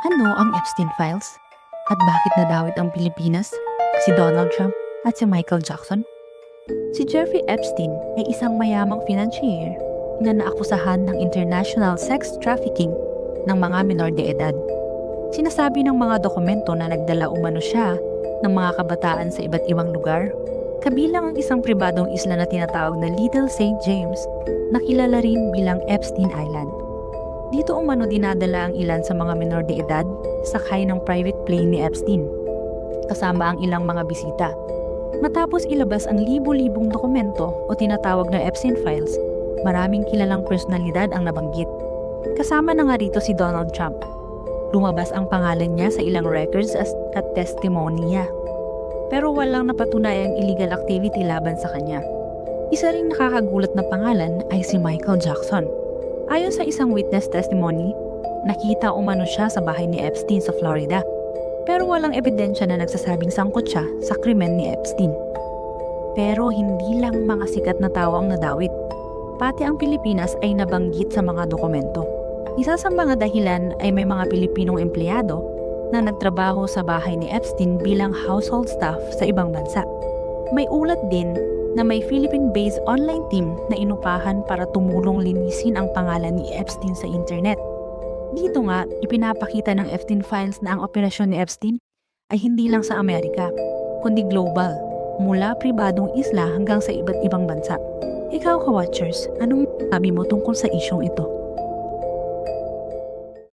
Ano ang Epstein Files? At bakit nadawit ang Pilipinas, si Donald Trump at si Michael Jackson? Si Jeffrey Epstein ay isang mayamang financier na naakusahan ng international sex trafficking ng mga minor de edad. Sinasabi ng mga dokumento na nagdala umano siya ng mga kabataan sa iba't ibang lugar, kabilang ang isang pribadong isla na tinatawag na Little St. James na kilala rin bilang Epstein Island. Dito umano dinadala ang ilan sa mga minor de edad sakay ng private plane ni Epstein, kasama ang ilang mga bisita. Matapos ilabas ang libu-libong dokumento o tinatawag na Epstein Files, maraming kilalang personalidad ang nabanggit. Kasama na nga rito si Donald Trump. Lumabas ang pangalan niya sa ilang records at testimonya. Pero walang napatunayang illegal activity laban sa kanya. Isa ring nakakagulat na pangalan ay si Michael Jackson. Ayon sa isang witness testimony, nakita umano siya sa bahay ni Epstein sa Florida. Pero walang ebidensya na nagsasabing sangkot siya sa krimen ni Epstein. Pero hindi lang mga sikat na tao ang nadawit. Pati ang Pilipinas ay nabanggit sa mga dokumento. Isa sa mga dahilan ay may mga Pilipinong empleyado na nagtrabaho sa bahay ni Epstein bilang household staff sa ibang bansa. May ulat din na may Philippine-based online team na inupahan para tumulong linisin ang pangalan ni Epstein sa internet. Dito nga, ipinapakita ng Epstein Files na ang operasyon ni Epstein ay hindi lang sa Amerika, kundi global, mula pribadong isla hanggang sa iba't ibang bansa. Ikaw ka-watchers, anong sabi mo tungkol sa isyong ito?